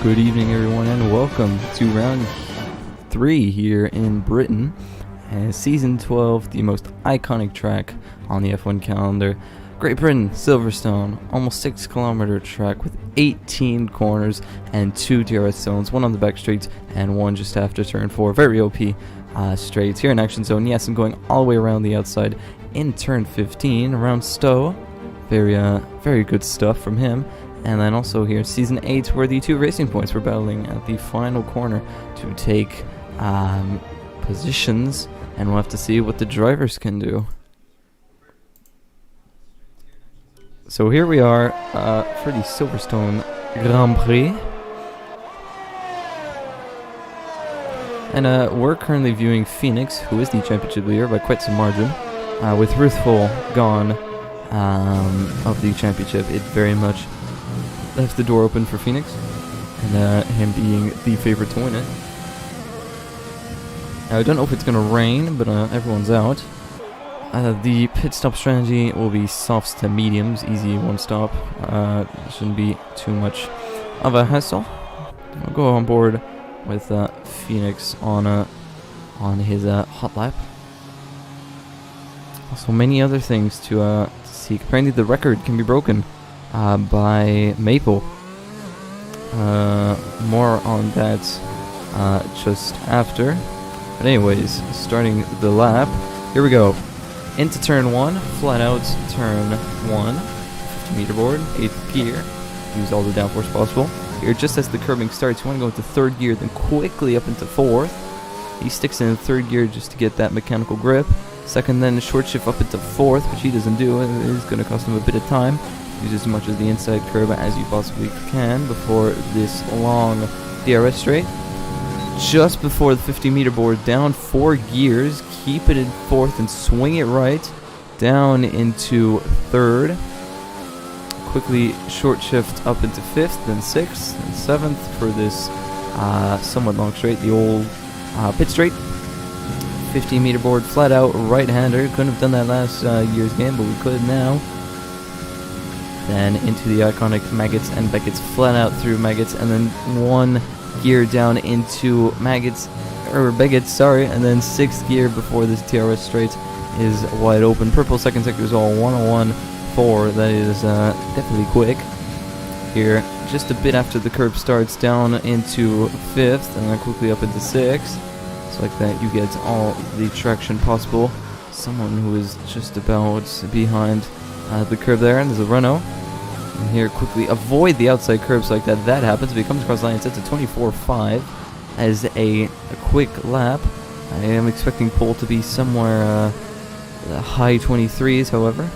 Good evening, everyone, and welcome to round 3 here in Britain. Season 12, the most iconic track on the F1 calendar. Great Britain, Silverstone, almost 6-kilometer track with 18 corners and 2 DRS zones, one on the back straight and one just after turn 4. Very OP straights here in Action Zone. Yes, I'm going all the way around the outside in turn 15 around Stowe. Very good stuff from him. And then also here, Season 8, where the 2 Racing Points were battling at the final corner to take positions, and we'll have to see what the drivers can do. So here we are for the Silverstone Grand Prix. And we're currently viewing Phoenix, who is the championship leader by quite some margin, with Ruthful gone of the championship. It very much left the door open for Phoenix, and him being the favorite to win it. Now, I don't know if it's going to rain, but everyone's out. The pit stop strategy will be softs to mediums, easy one stop. Shouldn't be too much of a hassle. I'll go on board with Phoenix on his hot lap. Also, many other things to seek. Apparently, the record can be broken by Maple. More on that just after. But anyways, starting the lap. Here we go. Into turn 1, flat out turn 1. 50-meter board, 8th gear. Use all the downforce possible. Here, just as the curbing starts, you want to go into 3rd gear, then quickly up into 4th. He sticks in 3rd gear just to get that mechanical grip. 2nd, then short shift up into 4th, which he doesn't do. It is going to cost him a bit of time. Use as much of the inside curb as you possibly can before this long DRS straight. Just before the 50-meter board, down 4 gears, keep it in 4th and swing it right down into 3rd. Quickly short shift up into 5th, then 6th, and 7th for this somewhat long straight, the old pit straight. 50-meter board, flat out right-hander. Couldn't have done that last year's game, but we could now. Then into the iconic Maggots and Beckett's, flat out through Maggots, and then 1 gear down into Beckett's, sorry, and then 6th gear before this TRS straight is wide open. Purple second sector is all 101.4. That is definitely quick. Here, just a bit after the curb starts, down into 5th, and then quickly up into 6th. So like that, you get all the traction possible. Someone who is just about behind the curb there, and there's a Renault. And here, quickly avoid the outside curbs like that. That happens. If he comes across the line, it sets a 24.5 as a quick lap. I am expecting pole to be somewhere high 23s, however.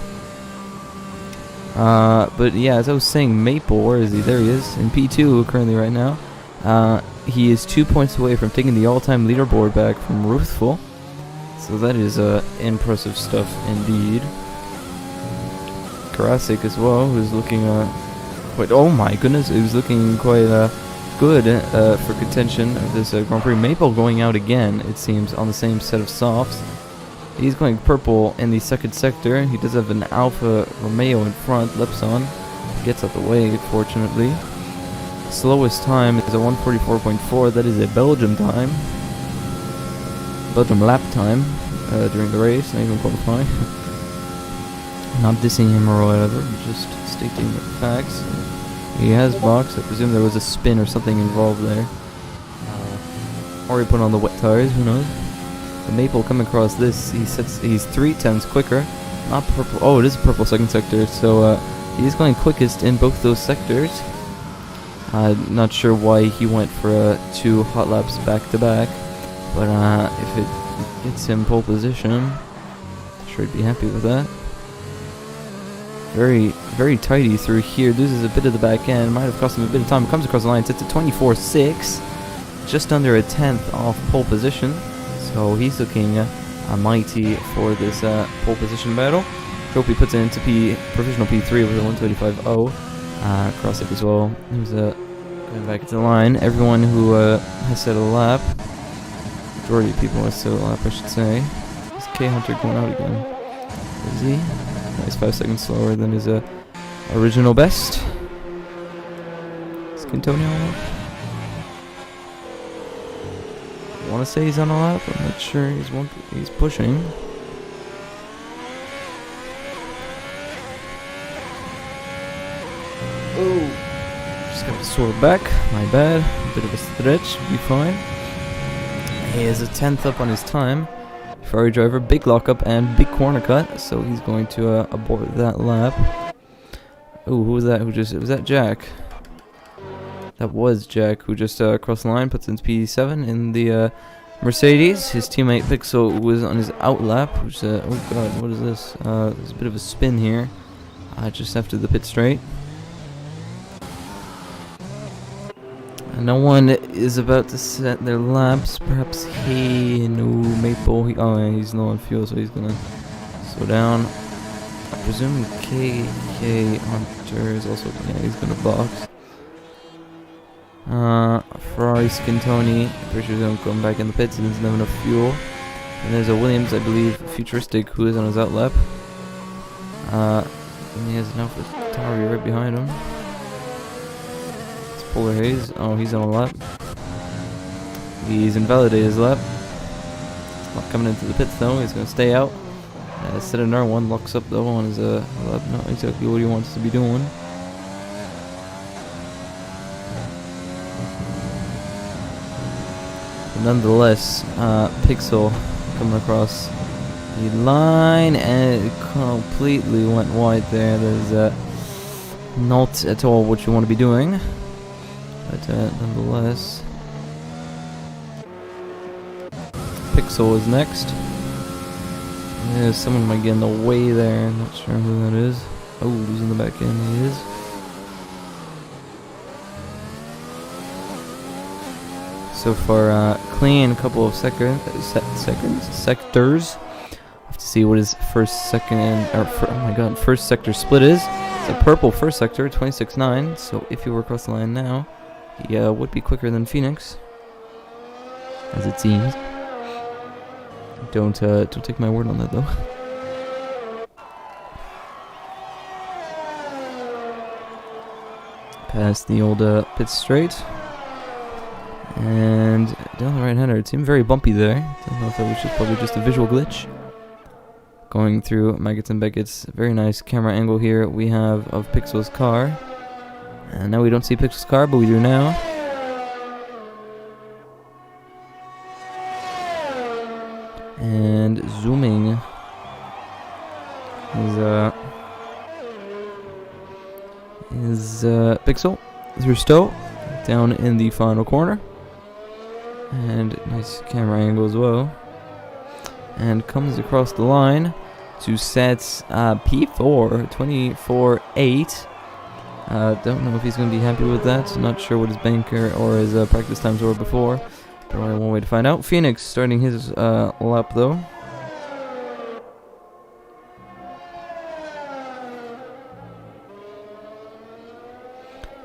But yeah, as I was saying, Maple, where is he? There he is, in P2 currently right now. He is 2 points away from taking the all-time leaderboard back from Ruthful. So that is impressive stuff indeed. Karasik as well, who's looking quite, oh my goodness, who's looking quite good for contention of this Grand Prix. Maple going out again, it seems, on the same set of softs. He's going purple in the 2nd sector. He does have an Alfa Romeo in front. Lepson gets out the way, fortunately. Slowest time is a 1:44.4. That is a Belgium time. Belgium lap time during the race, not even qualifying. Not dissing him or whatever, just stating the facts. He has boxed. I presume there was a spin or something involved there. Or he put on the wet tires, who knows. The Maple coming across this, he's 3/10 quicker. Not purple. Oh, it is purple 2nd sector, so he's going quickest in both those sectors. Not sure why he went for 2 hot laps back to back, but if it gets him pole position, I'm sure he'd be happy with that. Very tidy through here. Loses a bit of the back end. Might have cost him a bit of time. Comes across the line. Sets a 24.6. Just under a 10th off pole position. So he's looking mighty for this pole position battle. Trophy puts it into provisional P3 with a 125.0. Crossick as well. He's going back into the line. Everyone who has set a lap. Majority of people have set a lap, I should say. Is K Hunter going out again? Is he? He's 5 seconds slower than his original best. Is Quintonio? want to say he's on a lap. I'm not sure. He's pushing. Oh, just got to SOR back. My bad. A bit of a stretch. Be fine. He is a 10th up on his time. Ferrari driver, big lockup and big corner cut. So he's going to abort that lap. Oh, who was that? Was that Jack? That was Jack who just crossed the line, puts into P7 in the Mercedes. His teammate Pixel was on his out lap, which, oh god, what is this? There's a bit of a spin here, just after the pit straight. And no one is about to set their laps. Perhaps Maple. Oh, yeah, he's low on fuel, so he's gonna slow down. I presume KK Hunter is also, yeah, he's gonna box. Ferrari Scintoni, pretty sure he's gonna come back in the pits, he doesn't have enough fuel. And there's a Williams, I believe, Futuristic, who is on his out lap. And he has an AlphaTauri right behind him. It's Polar Haze. Oh, he's on a lap. He's invalidated his lap. He's not coming into the pits though, he's gonna stay out. Set another one, locks up though on his lap, not exactly what he wants to be doing. Nonetheless, Pixel coming across the line, and it completely went wide there. There's not at all what you want to be doing, but nonetheless, Pixel is next. Yeah, someone might get in the way there. I'm not sure who that is. Oh, losing the back end. He is. So far, clean. A couple of sectors. Have to see what his first sector split is. It's a purple first sector, 26.9. So if he were across the line now, he would be quicker than Phoenix, as it seems. Don't take my word on that though. Past the old pit straight. And down the right-hander, it seemed very bumpy there. Don't know if that was probably just a visual glitch. Going through Maggots and Beckett's very nice camera angle here we have of Pixel's car. And now we don't see Pixel's car, but we do now. And zooming is Pixel through Stowe down in the final corner. And nice camera angle as well. And comes across the line to set P4, 24.8. Don't know if he's going to be happy with that. Not sure what his banker or his practice times were before. But only one way to find out. Phoenix starting his lap though.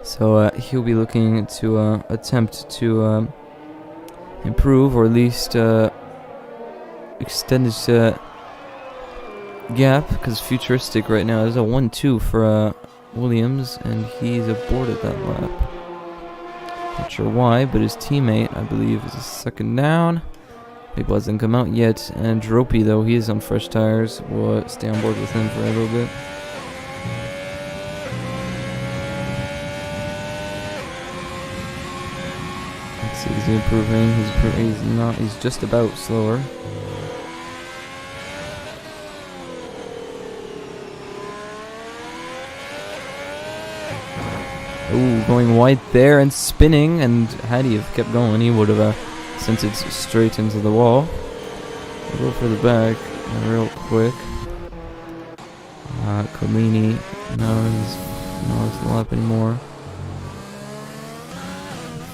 So he'll be looking to attempt to improve, or at least extend his gap, because Futuristic right now is a 1-2 for Williams, and he's aborted that lap. Not sure why, but his teammate, I believe, is a second down. People hasn't come out yet, and Dropey, though, he is on fresh tires. We'll stay on board with him for a little bit. Let's see, is he improving? He's not. He's just about slower. Ooh, going wide there and spinning, and had he have kept going, he would have sent it straight into the wall. We'll go for the back real quick. Collini, no, he's not on the lap anymore.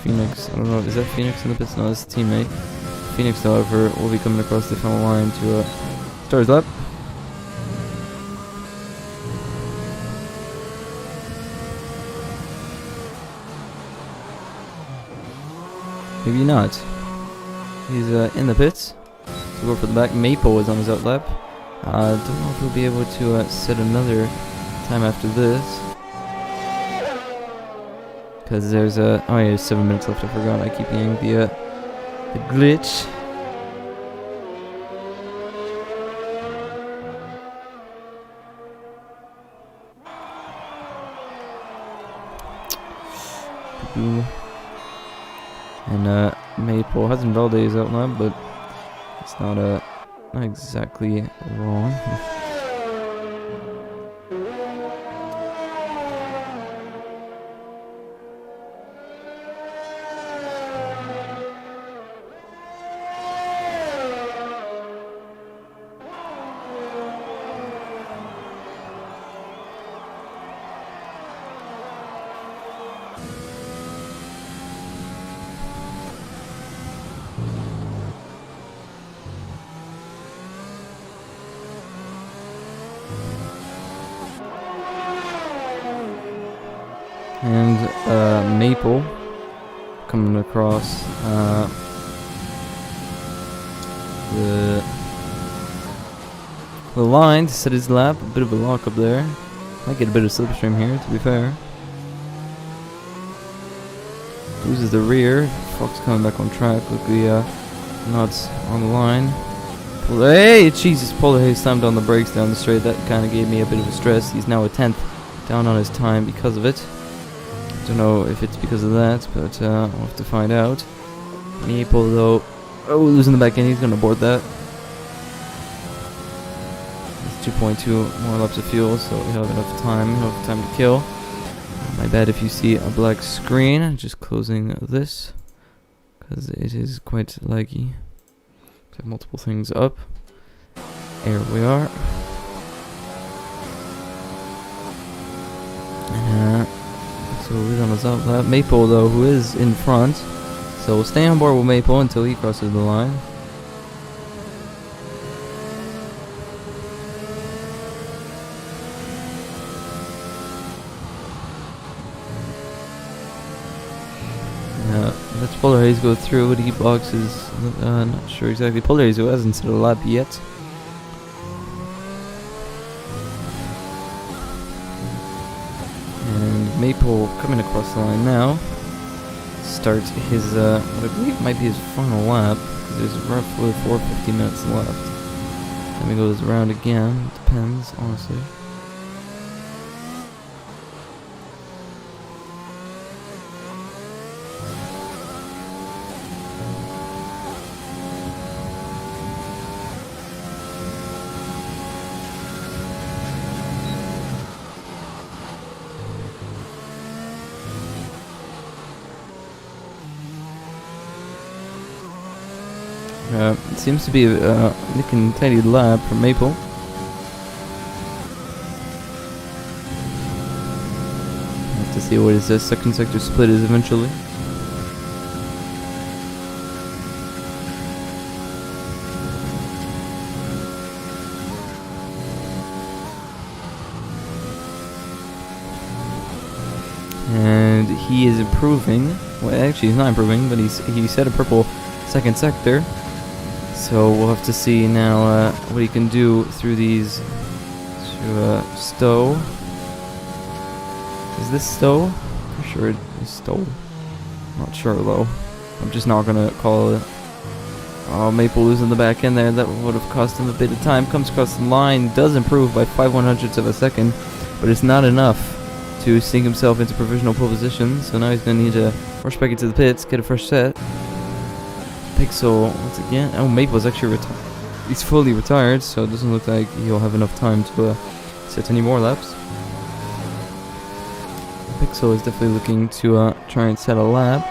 Phoenix, I don't know, is that Phoenix in the pits? No, that's his teammate. Phoenix, however, will be coming across the final line to start his lap. Maybe not. He's in the pits. We'll go for the back. Maple is on his out lap. Don't know if he'll be able to set another time after this. Because there's oh yeah, there's 7 minutes left. I forgot. I keep getting the The glitch. And Maple hasn't validated his outlap, but it's not exactly wrong. And Maple coming across the line to set his lap. A bit of a lock up there. Might get a bit of slipstream here, to be fair. Loses the rear. Fox coming back on track. Luckily, not on the line. Hey, Jesus! Polar Haze slammed on the brakes down the straight. That kind of gave me a bit of a stress. He's now a 10th down on his time because of it. Don't know if it's because of that, but we'll have to find out. Maple though, losing the back end, he's gonna board that. It's 2.2 more laps of fuel, so we have enough time to kill. My bad if you see a black screen. Just closing this because it is quite laggy. I have multiple things up. Here we are. So we're on his outlap. Maple though, who is in front, so we'll stay on board with Maple until he crosses the line. Let's Polar Haze go through. The box is not sure exactly. Polar Haze who hasn't set a lap yet. And Maple coming across the line now. Starts his, what I believe might be his final lap. There's roughly 450 minutes left. Then he goes around again. Depends, honestly. It seems to be a nick and tidy lap for Maple. Have to see what his second sector split is eventually. And he is improving. Well, actually, he's not improving, but he set a purple second sector. So we'll have to see now what he can do through these to Stowe. Is this Stowe? For sure it is Stowe. Not sure though. I'm just not gonna call it. Oh, Maple losing the back end there. That would have cost him a bit of time. Comes across the line, does improve by 5/100ths of a second, but it's not enough to sink himself into provisional pole position. So now he's gonna need to rush back into the pits, get a fresh set. Pixel once again. Oh, Maple's actually retired. He's fully retired, so it doesn't look like he'll have enough time to set any more laps. Pixel is definitely looking to try and set a lap.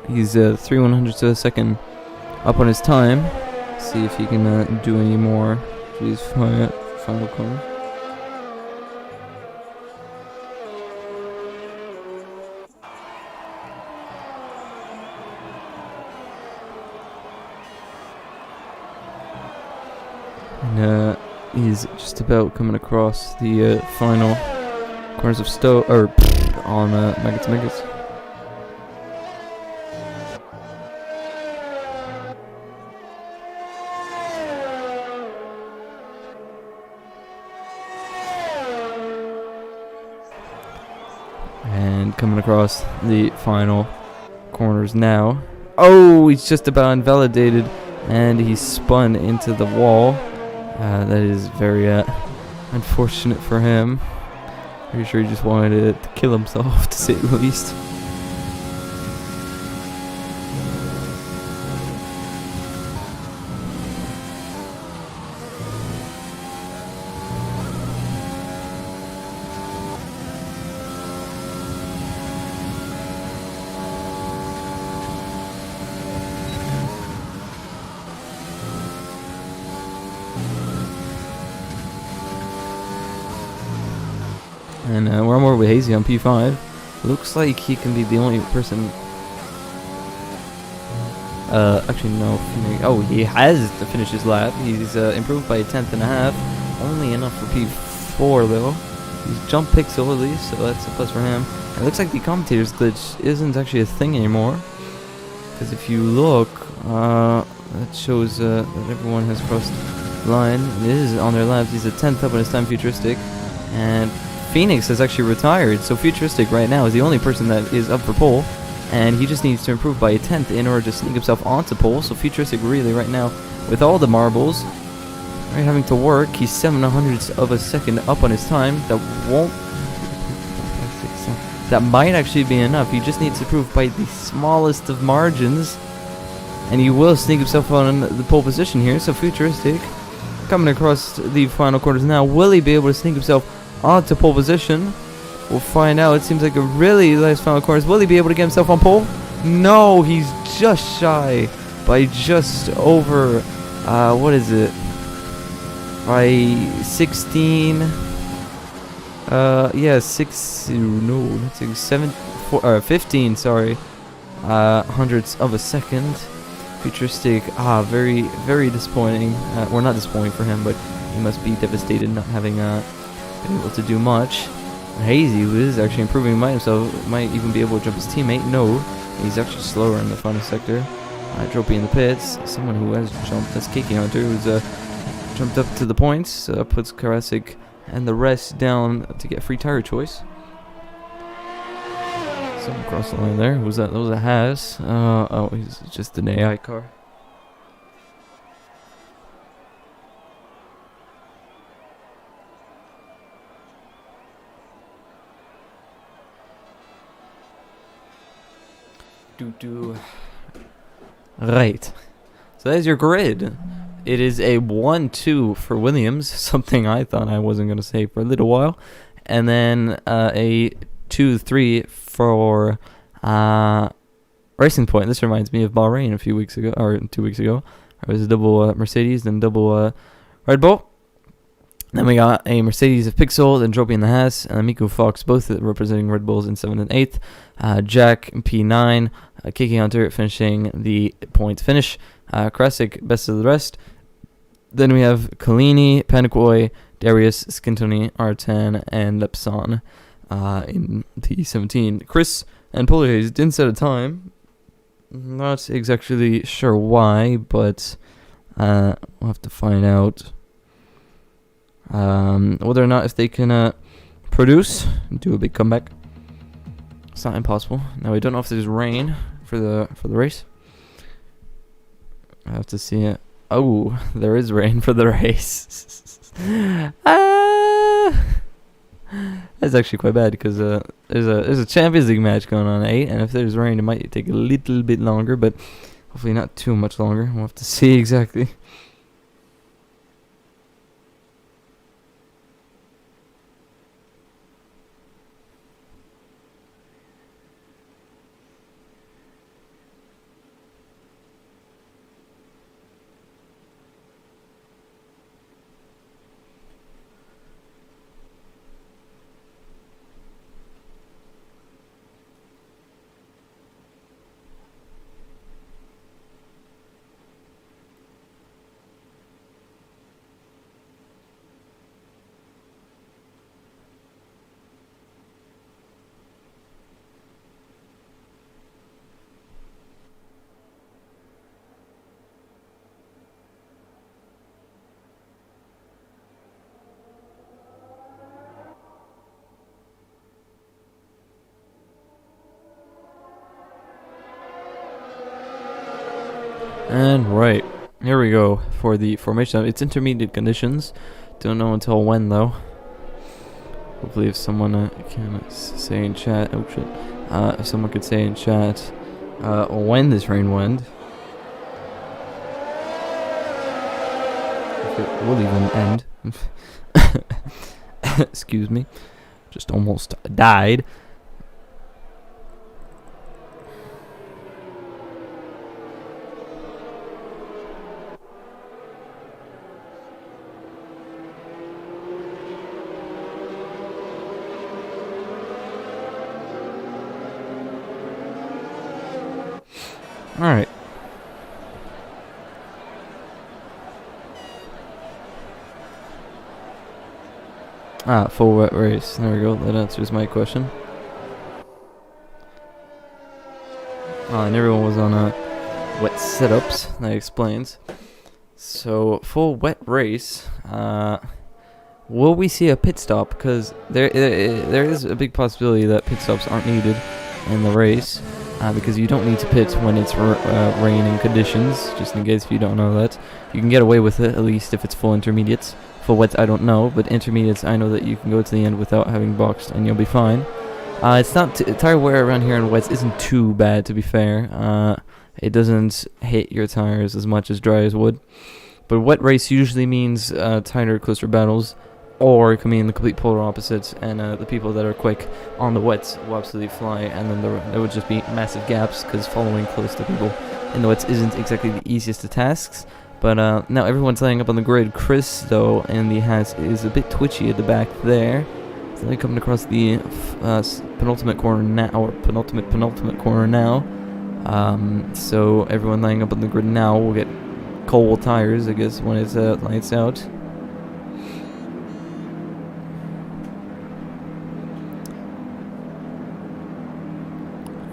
He's 3/100ths of a second up on his time. See if he can do any more to his final corner. And is just about coming across the final corners of on Megas. And coming across the final corners now. Oh, he's just about invalidated, and he spun into the wall. That is very unfortunate for him. Pretty sure he just wanted to kill himself, to say the least. And we're more with Hazy on P5. Looks like he can be the only person. Actually, no. Oh, he has to finish his lap. He's improved by a 10.5. Only enough for P4, though. He's jump pixel at least, so that's a plus for him. And it looks like the commentator's glitch isn't actually a thing anymore. Because if you look, that shows that everyone has crossed the line. It is on their laps. He's a 10th up on his time futuristic. And Phoenix has actually retired, so Futuristic right now is the only person that is up for pole, and he just needs to improve by a 10th in order to sneak himself onto pole. So Futuristic really right now, with all the marbles, right, having to work, he's 7/100ths of a second up on his time. That might actually be enough. He just needs to improve by the smallest of margins, and he will sneak himself on the pole position here. So Futuristic coming across the final quarters now. Will he be able to sneak himself onto pole position? We'll find out. It seems like a really nice final corners. Will he be able to get himself on pole? No, he's just shy by just over, what is it? By 16, yeah, 15, sorry, hundredths of a second. Futuristic, very, very disappointing. Well, not disappointing for him, but he must be devastated not having, been able to do much. Hazy, who is actually improving by himself, might even be able to jump his teammate. No, he's actually slower in the final sector. Dropey in the pits, someone who has jumped, that's Kiki Hunter, who's jumped up to the points, puts Karasik and the rest down to get free tire choice. Someone crossed the line there. Who was that? That was a Haas. Oh, he's just an AI car. Right. So there's your grid. It is a 1-2 for Williams, something I thought I wasn't going to say for a little while. And then a 2-3 for Racing Point. This reminds me of Bahrain a few weeks ago, or 2 weeks ago. It was a double Mercedes, then double Red Bull. Then we got a Mercedes of Pixel, then Dropey and the Haas, and Miku Fox, both representing Red Bulls in 7th and 8th. Jack P9, Kiki Hunter finishing the point finish. Krasik, best of the rest. Then we have Kalini, Panikoi, Darius, Skintoni, R10, and Lepson in the 17. Chris and Polihaze didn't set a time. Not exactly sure why, but we'll have to find out whether or not if they can produce and do a big comeback. It's not impossible. Now we don't know if there's rain for the race. I have to see it. Oh, there is rain for the race. That's actually quite bad because there's a Champions League match going on at 8, and if there's rain, it might take a little bit longer, but hopefully not too much longer. We'll have to see exactly. And right, here we go for the formation. It's intermediate conditions. Don't know until when though. Hopefully, if someone can say in chat, oh shit, if someone could say in chat when this rain will end, if it will even end. Excuse me, just almost died. Alright. Full wet race. There we go. That answers my question. And everyone was on wet setups. That explains. So, full wet race. Will we see a pit stop? Because there is a big possibility that pit stops aren't needed in the race. Because you don't need to pit when it's raining conditions, just in case if you don't know that. You can get away with it, at least if it's full intermediates. Full wets, I don't know, but intermediates, I know that you can go to the end without having boxed, and you'll be fine. It's not tire wear around here in wets isn't too bad, to be fair. It doesn't hit your tires as much as dry as would. But wet race usually means tighter, closer battles, or it can mean the complete polar opposites, and the people that are quick on the wets will absolutely fly, and then there would just be massive gaps, because following close to people in the wets isn't exactly the easiest of tasks. But now everyone's lining up on the grid. Chris, though, in the hat is a bit twitchy at the back there. So they're coming across the penultimate corner now, or penultimate corner now. So everyone lining up on the grid now will get cold tires, I guess, when it's lights out.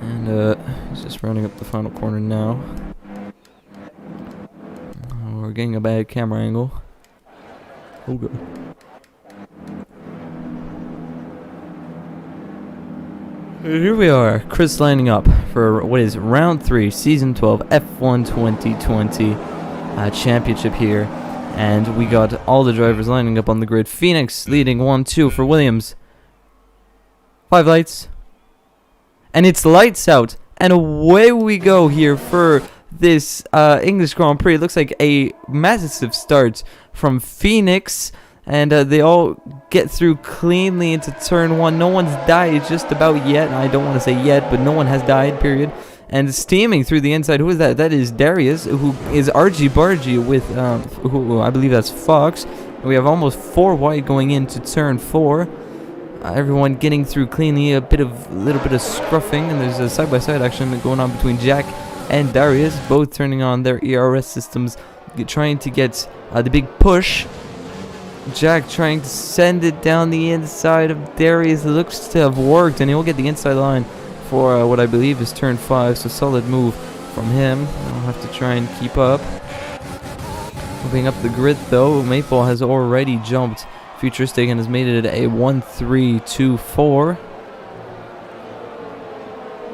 And he's just rounding up the final corner now. We're getting a bad camera angle. Oh good. Here we are, Chris lining up for what is round 3, season 12, F1 2020 championship here. And we got all the drivers lining up on the grid. Phoenix leading 1-2 for Williams. 5 lights. And it's lights out. And away we go here for this English Grand Prix. It looks like a massive start from Phoenix. And they all get through cleanly into turn 1. No one's died just about yet. I don't want to say yet, but no one has died, period. And steaming through the inside. Who is that? That is Darius, who is argy bargy with, who I believe that's Fox. And we have almost 4 wide going into turn 4. Everyone getting through cleanly. A little bit of scruffing, and there's a side-by-side action going on between Jack and Darius, both turning on their ERS systems, trying to get the big push. Jack trying to send it down the inside of Darius. It looks to have worked, and he'll get the inside line for what I believe is turn 5. So solid move from him. I'll have to try and keep up. Moving up the grid though, Maple has already jumped Futuristic and has made it a 1-3-2-4.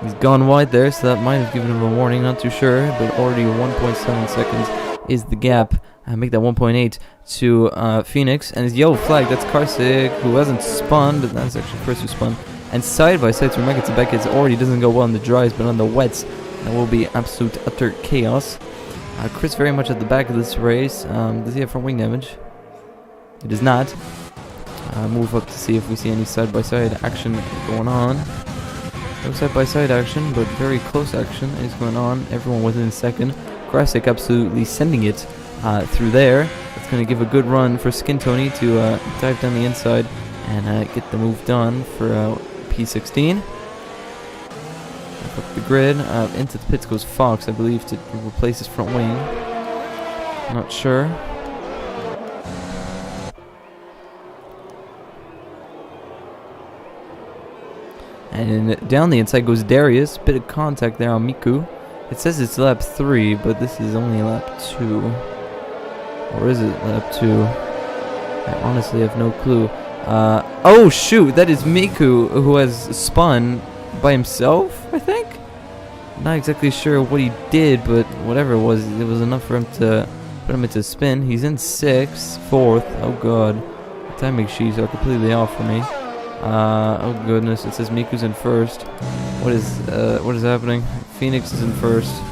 He's gone wide there, so that might have given him a warning, not too sure, but already 1.7 seconds is the gap. Make that 1.8 to Phoenix, and his yellow flag, that's Karsik, who hasn't spun, but that's actually Chris who spun. And side by side, Rebecca to Beckett already doesn't go well on the dries, but on the wets, that will be absolute utter chaos. Chris very much at the back of this race. Does he have front wing damage? He does not. Move up to see if we see any side by side action going on. No side by side action, but very close action is going on. Everyone within second. Karsik absolutely sending it through there. That's going to give a good run for Skin Tony to dive down the inside and get the move done for P16. Up the grid. Into the pits goes Fox, I believe, to replace his front wing. Not sure. And down the inside goes Darius. Bit of contact there on Miku. It says it's lap 3, but this is only lap 2. Or is it lap 2? I honestly have no clue. Oh shoot, that is Miku who has spun by himself, I think? Not exactly sure what he did, but whatever it was enough for him to put him into spin. He's in 6th, 4th. Oh god, the timing sheets are completely off for me. Oh goodness, it says Miku's in 1st. What is happening? Phoenix is in 1st.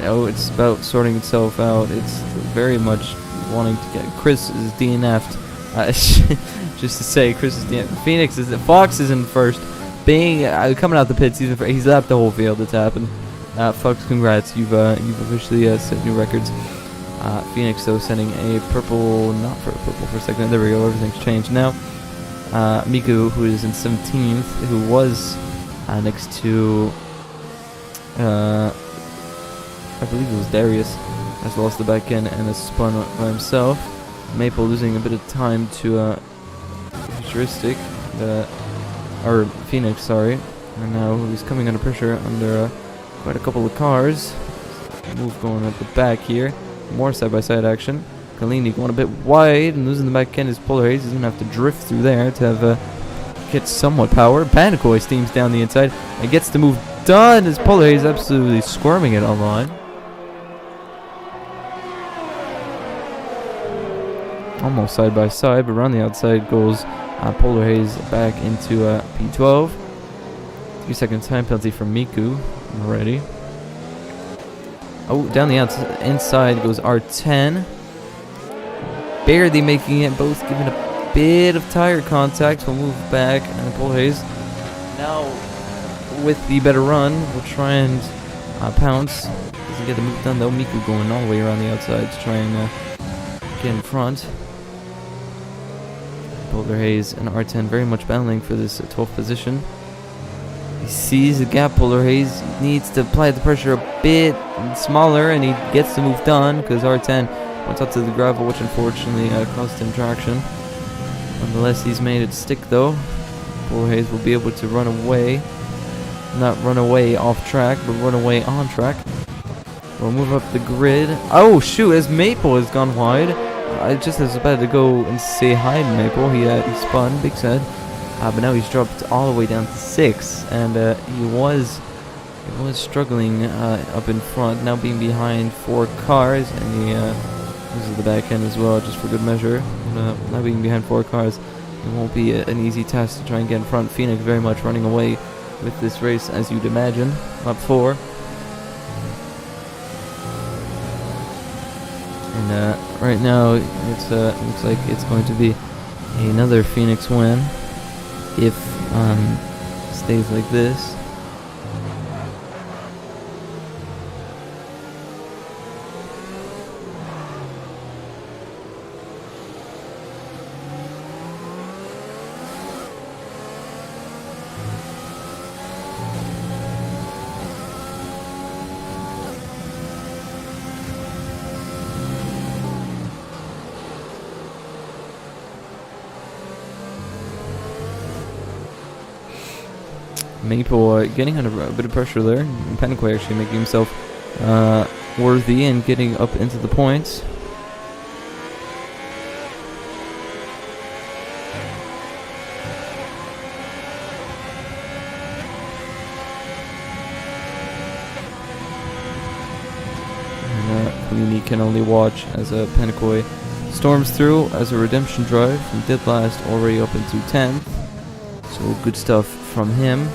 Oh, it's about sorting itself out. It's very much wanting to get. Chris is DNF'd. Just to say, Chris is DNF'd. Fox is in 1st. Being coming out the pits, he's lapped the whole field. It's happened. Fox, congrats! You've officially set new records. Phoenix though sending a purple, not for purple for a second. There we go. Everything's changed now. Miku, who is in 17th, who was next to I believe it was Darius, has lost the back end and has spun by himself. Maple losing a bit of time to Futuristic, or Phoenix, sorry. And now he's coming under pressure under quite a couple of cars. Move going at the back here. More side-by-side action. Kalini going a bit wide and losing the back end is Polar Haze. He's going to have to drift through there to have get somewhat power. Panicoy steams down the inside and gets the move done as Polar Haze absolutely squirming it online. Almost side by side, but around the outside goes Polar Haze back into P12. 3-second time penalty from Miku already. Oh, down the inside goes R10. Barely making it, both giving a bit of tire contact. We'll move back, and Polar Haze now with the better run will try and pounce. Doesn't get the move done though. Miku going all the way around the outside to try and get in front. Polar Haze and R10 very much battling for this 12th position. He sees the gap. Polar Haze needs to apply the pressure a bit smaller, and he gets the move done because R10 went up to the gravel, which unfortunately cost him traction. Nonetheless, he's made it stick though. Polar Haze will be able to run away. Not run away off track, but run away on track. We'll move up the grid. Oh shoot, as Maple has gone wide. I just was about to go and say hi to Maple. He spun, big sad. But now he's dropped all the way down to 6, and he was struggling up in front, now being behind 4 cars, and he uses the back end as well, just for good measure. Now being behind 4 cars, it won't be an easy task to try and get in front. Phoenix very much running away with this race, as you'd imagine. Lap 4. And right now, it's looks like it's going to be another Phoenix win if it stays like this. Maple getting under a bit of pressure there. And Panicoy actually making himself worthy and getting up into the points. Kalini can only watch as Panicoy storms through as a redemption drive from dead last already up into 10th. So good stuff from him.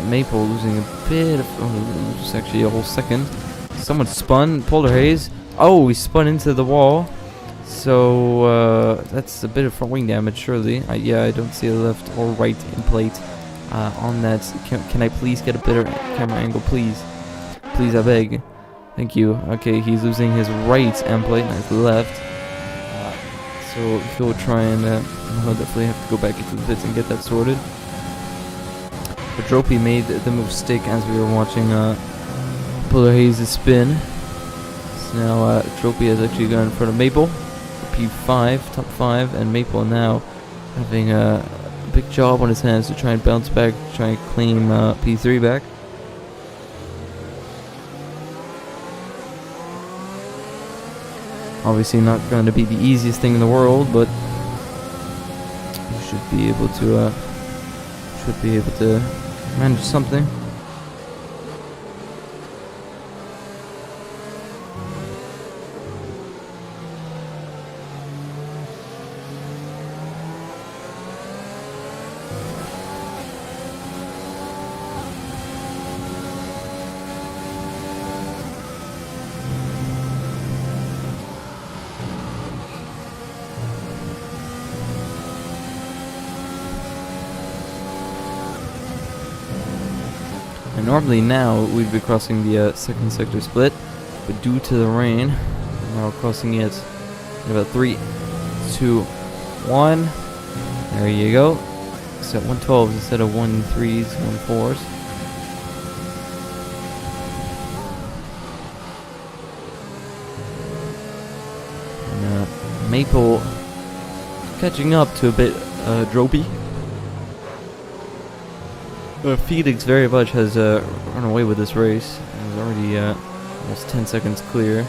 Maple losing a bit of, just actually a whole second. Someone spun. Polar Haze. Oh, he spun into the wall. So that's a bit of front wing damage, surely. Yeah, I don't see a left or right end plate on that. Can I please get a better camera angle, please? Please, I beg. Thank you. Okay, he's losing his right end plate, not his left. So he'll try and he'll definitely have to go back into the pits and get that sorted. But Dropey made the move stick as we were watching Polar Haze's spin. So now Dropey has actually gone in front of Maple for P5, top 5, and Maple now having a big job on his hands to try and bounce back, try and claim P3 back. Obviously not going to be the easiest thing in the world, but you should be able to manage something. And normally now we'd be crossing the second sector split, but due to the rain, we're now crossing it in about 3, 2, 1. There you go. It's at 112 instead of 13s, 14s. And Maple catching up to a bit dropey. Phoenix very much has run away with this race. He's already almost 10 seconds clear.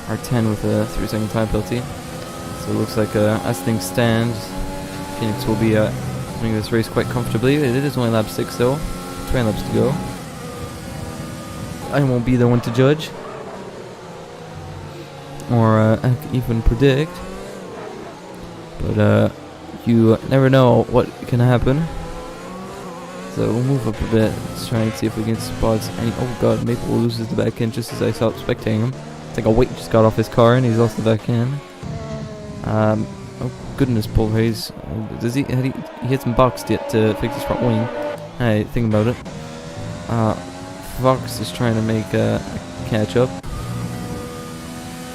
R10 with a 3-second time penalty. So it looks like as things stand, Phoenix will be winning this race quite comfortably. It is only lap 6 though. 20 laps to go. I won't be the one to judge. Or even predict. But you never know what can happen. So we'll move up a bit. Let's try and see if we can spot any. Oh god, Maple loses the back end just as I stopped spectating him. I think a weight just got off his car and he's lost the back end. Oh goodness, Paul Hayes. Does he hasn't boxed yet to fix his front wing. Hey, think about it. Fox is trying to make a catch up.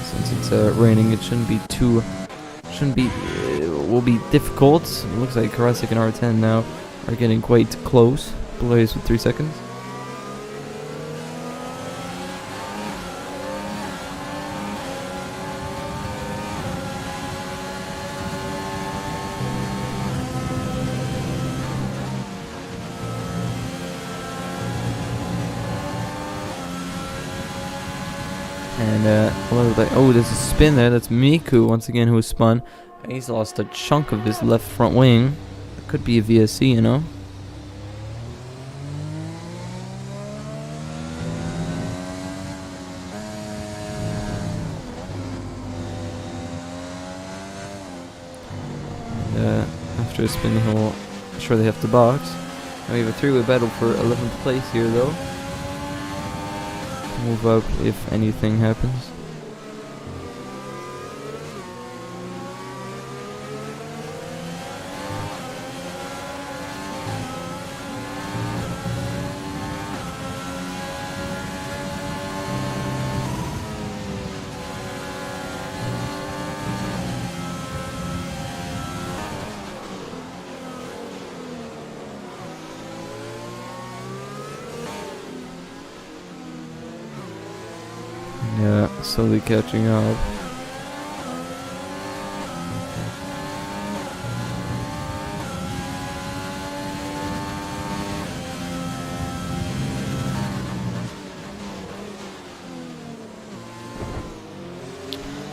Since it's raining, it will be difficult. It looks like Karasik and R10 now are getting quite close. Blaze with 3 seconds. And oh, there's a spin there. That's Miku once again who spun. He's lost a chunk of his left front wing. Could be a VSC, you know. And, after a spin, he'll sure they have to box. And we have a 3-way battle for 11th place here, though. Move up if anything happens. Yeah, slowly catching up.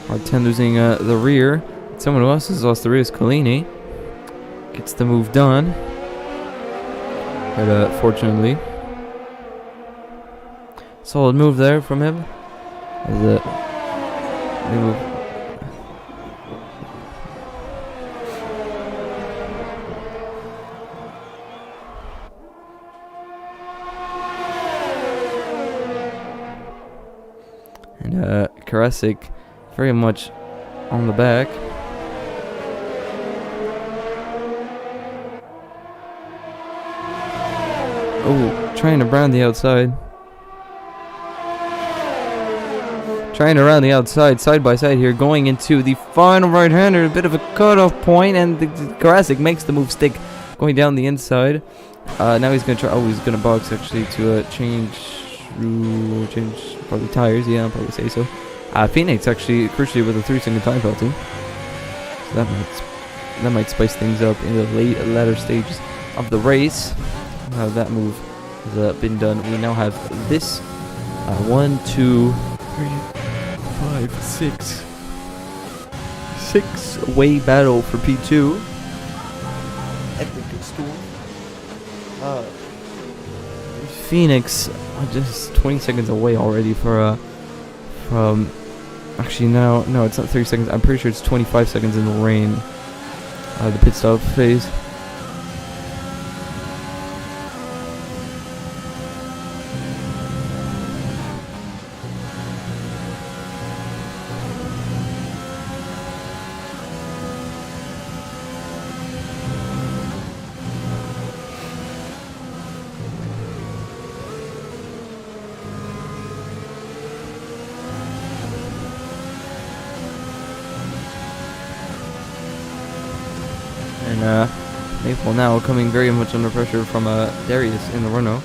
R10 losing the rear. Someone who else has lost the rear is Collini. Gets the move done. But fortunately, solid move there from him. As they move. And Karasik very much on the back. Oh, trying to round the outside. Trying to round the outside, side by side here, going into the final right-hander, a bit of a cutoff point, and the Karasik makes the move stick, going down the inside. Now he's gonna try. Oh, he's gonna box actually to change probably tires. Yeah, I'll probably say so. Phoenix actually crucially with a 3-second time penalty. So that might spice things up in the latter stages of the race. That move has been done. We now have this 1, 2, 3, 5, 6. 6-way battle for P2. Epic storm. Phoenix just 20 seconds away already from. Actually, no, it's not 30 seconds. I'm pretty sure it's 25 seconds in the rain. The pit stop phase. And Maple now coming very much under pressure from Darius in the runo.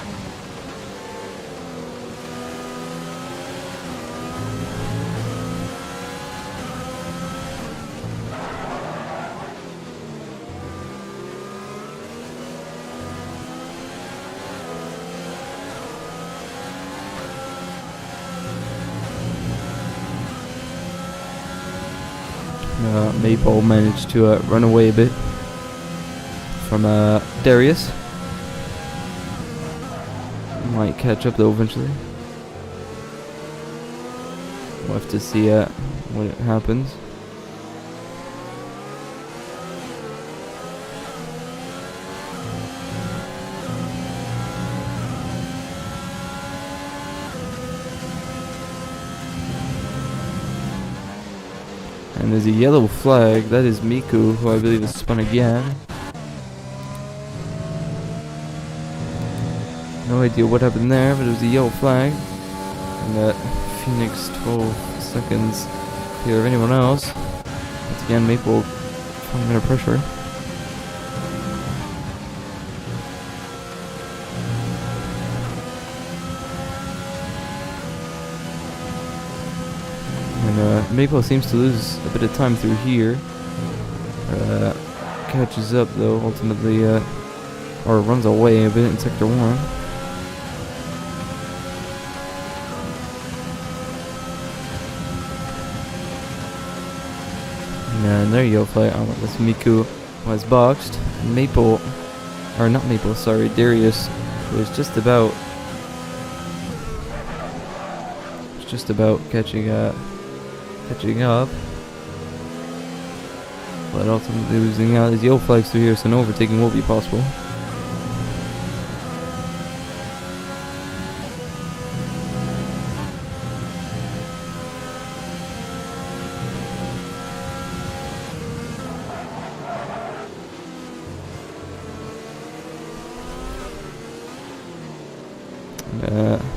Maple managed to run away a bit from Darius. Might catch up though eventually. We'll have to see when it happens. And there's a yellow flag. That is Miku, who I believe is spun again. No idea what happened there, but it was a yellow flag. And Phoenix 12 seconds clear of anyone else. Once again, Maple coming under pressure. And Maple seems to lose a bit of time through here. Catches up though, ultimately, or runs away a bit in Sector 1. And there you go, play on with Miku was boxed. Maple, or not Maple, sorry, Darius was just about catching up, but ultimately losing out. There's yellow flags through here, so no overtaking will be possible.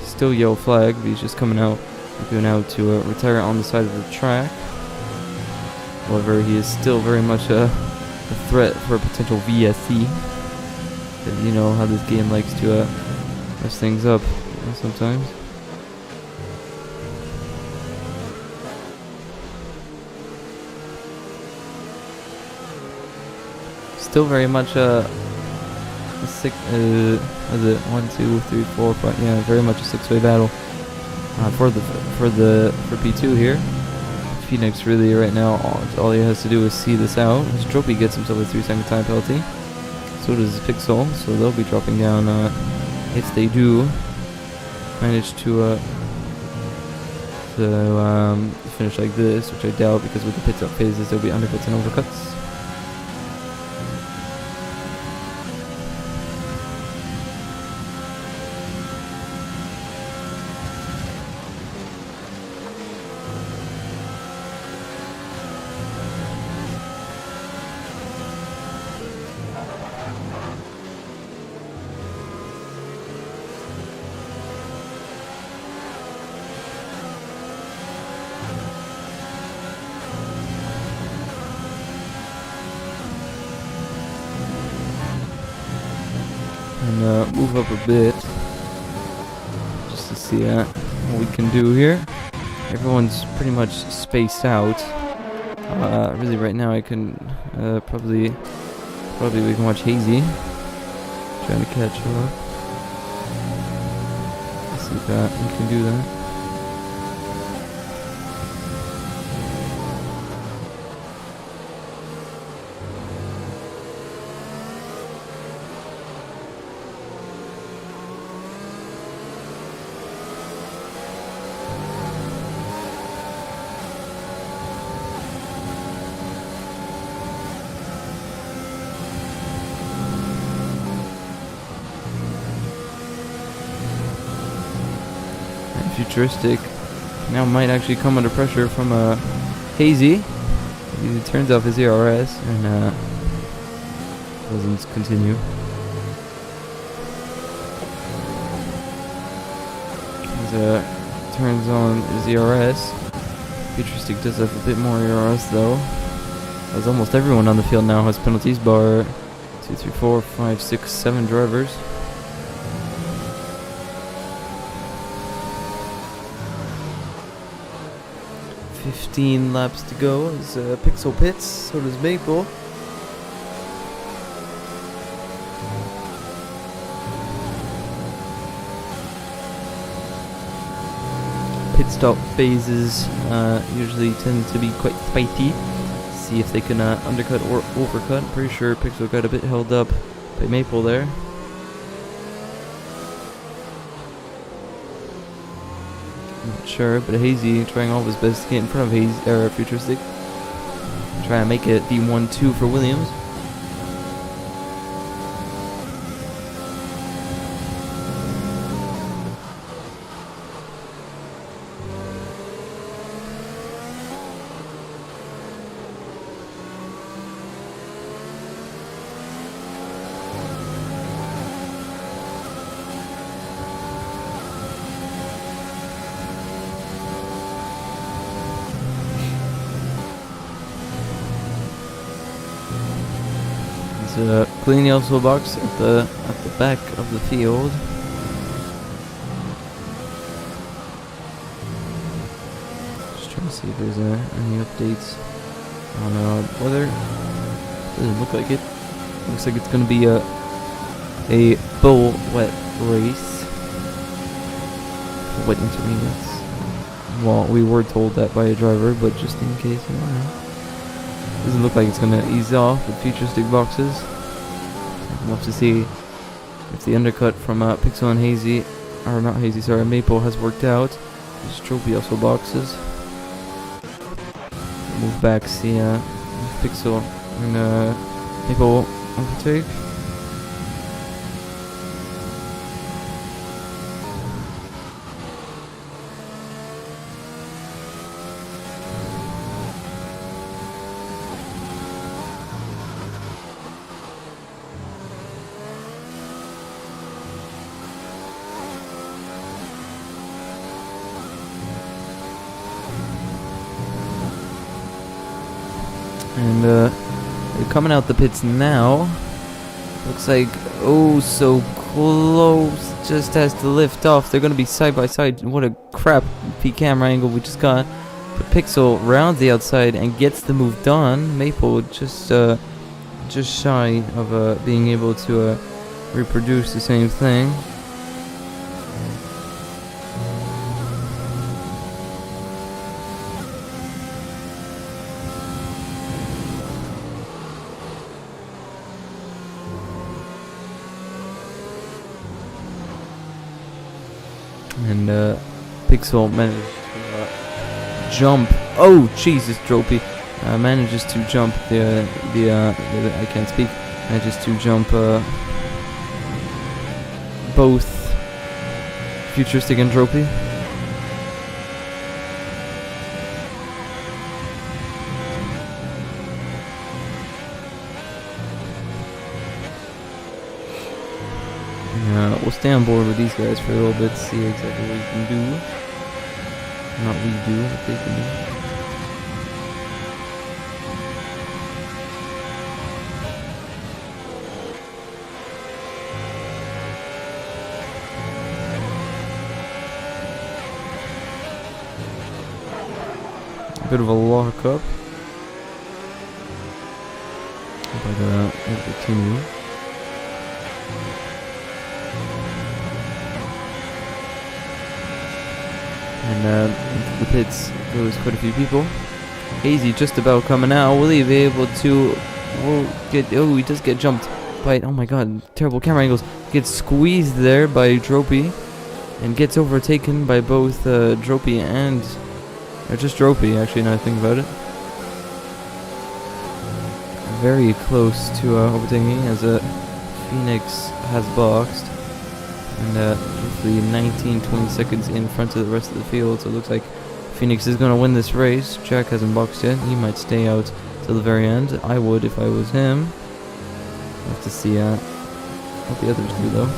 Still yellow flag, but he's just coming out to retire on the side of the track. However, he is still very much a threat for a potential VSC. You know how this game likes to mess things up sometimes. Still very much six, is it 1, 2, 3, 4, 5? Yeah, very much a six-way battle for P2 here. Phoenix really right now, all he has to do is see this out. His Trophy gets himself a 3-second time penalty. So does Pixel, so they'll be dropping down if they do manage to finish like this, which I doubt because with the pit-up phases there'll be undercuts and overcuts. And move up a bit just to see what we can do here. Everyone's pretty much spaced out. Really right now I can probably we can watch Hazy trying to catch up. Let's see if we can do that. Futuristic now might actually come under pressure from Hazy. He turns off his ERS and doesn't continue. He turns on his ERS. Futuristic does have a bit more ERS though. As almost everyone on the field now has penalties, bar 2, 3, 4, 5, 6, 7 drivers. "15 laps to go as Pixel pits, so does Maple. Pit stop phases usually tend to be quite spiky. See if they can undercut or overcut. Pretty sure Pixel got a bit held up by Maple there. Not sure, but Hazy trying all of his best to get in front of Hazy, Futuristic. Try and make it the 1-2 for Williams. Clean yellow box at the back of the field. Just trying to see if there's any updates on weather. Doesn't look like it. Looks like it's going to be a full wet race. Wet intermediates. Well, we were told that by a driver, but just in case, I don't know. Doesn't look like it's going to ease off with futuristic boxes. I'd love to see if the undercut from Pixel and Hazy, or not Hazy, sorry, Maple has worked out. These trophy also boxes. Move back, see Pixel and Maple overtake. And they're coming out the pits now. Looks like, oh, so close. Just has to lift off. They're going to be side by side. What a crappy camera angle we just got. But Pixel rounds the outside and gets the move done. Maple just shy of being able to reproduce the same thing. And Pixel manages to jump. Oh Jesus, Dropey manages to jump the I can't speak. Manages to jump both Futuristic and Dropey. We'll stay on board with these guys for a little bit, see exactly what we can do. Not we do, what they can do. A bit of a lock-up. But we'll continue. And into the pits goes quite a few people. Hazy just about coming out. Will he be able to oh, he does get jumped by, oh my god, terrible camera angles. Gets squeezed there by Dropey and gets overtaken by both Dropey and, or just Dropey actually, now I think about it. Very close to overtaking as Phoenix has boxed. And roughly 19-20 seconds in front of the rest of the field, so it looks like Phoenix is going to win this race. Jack hasn't boxed yet. He might stay out till the very end. I would if I was him. We'll have to see what the others do, though.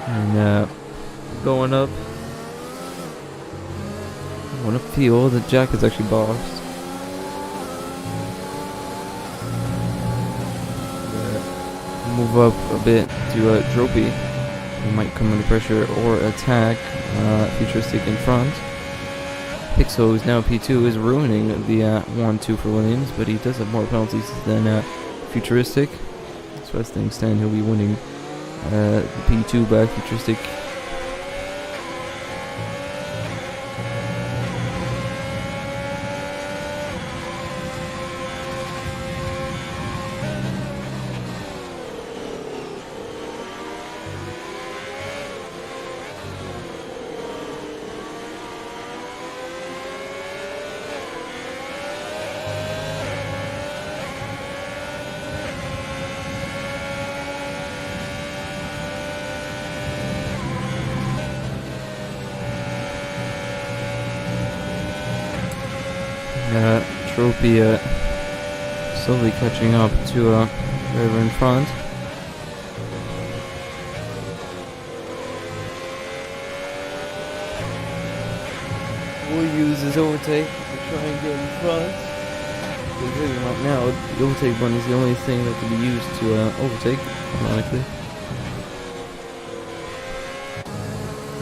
And going up. Going upfield. The Jack is actually boxed. Move up a bit to Dropey. He might come under pressure or attack. Futuristic in front. Pixel, who's now P2, is ruining the 1-2 for Williams, but he does have more penalties than Futuristic. So as things stand, he'll be winning the P2 back. Futuristic. Trophy slowly catching up to driver in front. Will use his overtake to try and get in front. Right now, the overtake button is the only thing that can be used to overtake, ironically.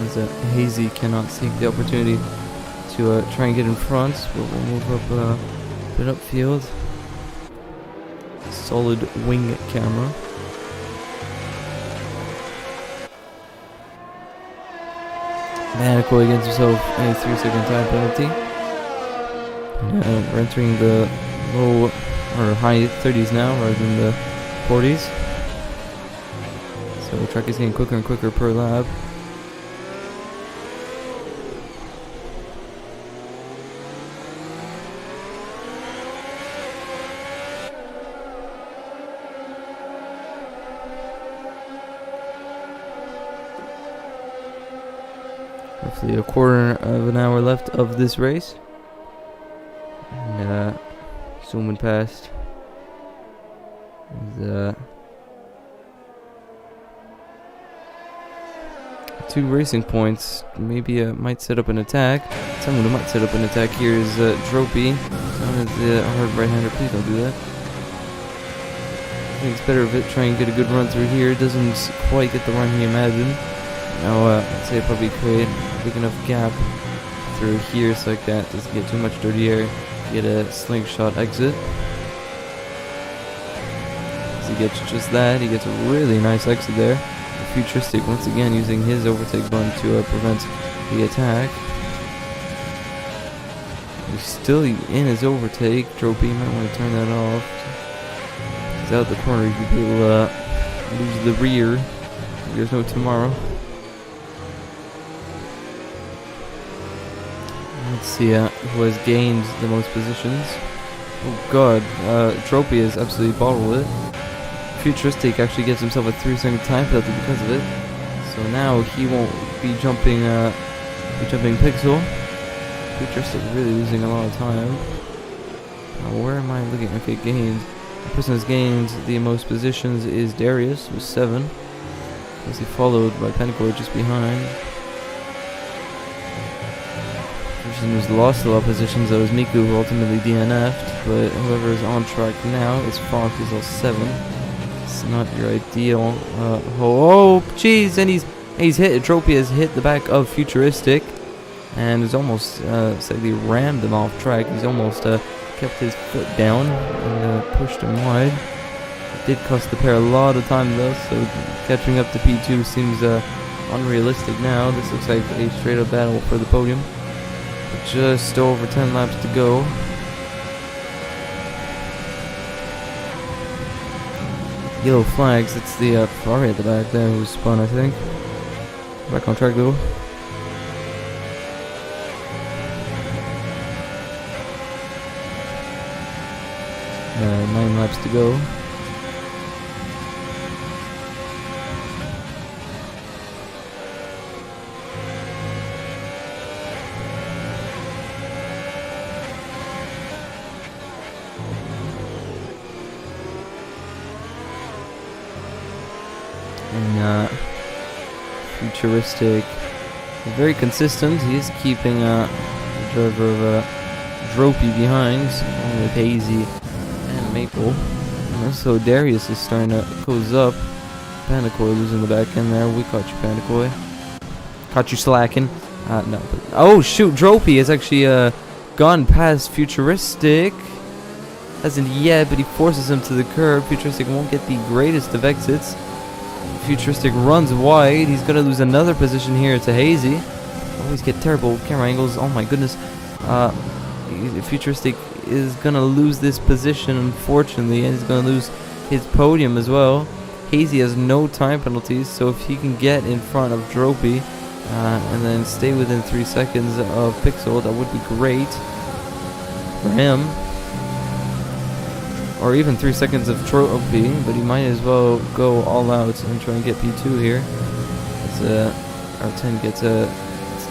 As Hazy cannot take the opportunity to try and get in front, but we'll move up a bit upfield. Solid wing camera. Manical against himself a 3-second time penalty. We're entering the low or high 30s now rather than the 40s. So the track is getting quicker and quicker per lap. Roughly a quarter of an hour left of this race. And zooming past the 2 racing points. Maybe might set up an attack. Someone who might set up an attack here is Dropey. Someone is the hard right-hander. Please don't do that. I think it's better if it try and get a good run through here. Doesn't quite get the run he imagined. Now, I'd say probably create a big enough gap through here so like that doesn't get too much dirty air. Get a slingshot exit. So he gets just that. He gets a really nice exit there. The Futuristic once again using his overtake button to prevent the attack. He's still in his overtake. Trophy might want to turn that off. He's out the corner. He could be able to lose the rear. There's no tomorrow. Let's see who has gained the most positions. Oh god, Trophy has absolutely bottled it. Futuristic actually gets himself a 3-second time penalty because of it. So now he won't be jumping Pixel. Futuristic really losing a lot of time. Where am I looking? Okay, gained. The person who's gained the most positions is Darius with 7. As he followed by Pencore just behind. Who's lost a lot of positions, that was Miku who ultimately DNF'd, but whoever is on track now is Fox, who's all 7. It's not your ideal. Oh, jeez, and he's hit. Trophy has hit the back of Futuristic, and has almost slightly rammed him off track. He's almost kept his foot down and pushed him wide. It did cost the pair a lot of time though, so catching up to P2 seems unrealistic now. This looks like a straight up battle for the podium. Just over 10 laps to go. Yellow flags, it's the Ferrari at the back there who spun, I think. Back on track though. 9 laps to go. And Futuristic. Very consistent. He is keeping the driver of Dropey behind, along with Hazy and Maple. And also Darius is starting to close up. Pandakoi losing the back end there. We caught you, Pandakoi. Caught you slacking. No. But, oh shoot, Dropey has actually gone past Futuristic. Hasn't yet, but he forces him to the curb. Futuristic won't get the greatest of exits. Futuristic runs wide. He's gonna lose another position here to Hazy. Always get terrible camera angles. Oh my goodness. Futuristic is gonna lose this position, unfortunately, and he's gonna lose his podium as well. Hazy has no time penalties, so if he can get in front of Dropey and then stay within 3 seconds of Pixel, that would be great for him. Or even 3 seconds of Trophy, but he might as well go all out and try and get P2 here. As R10 gets a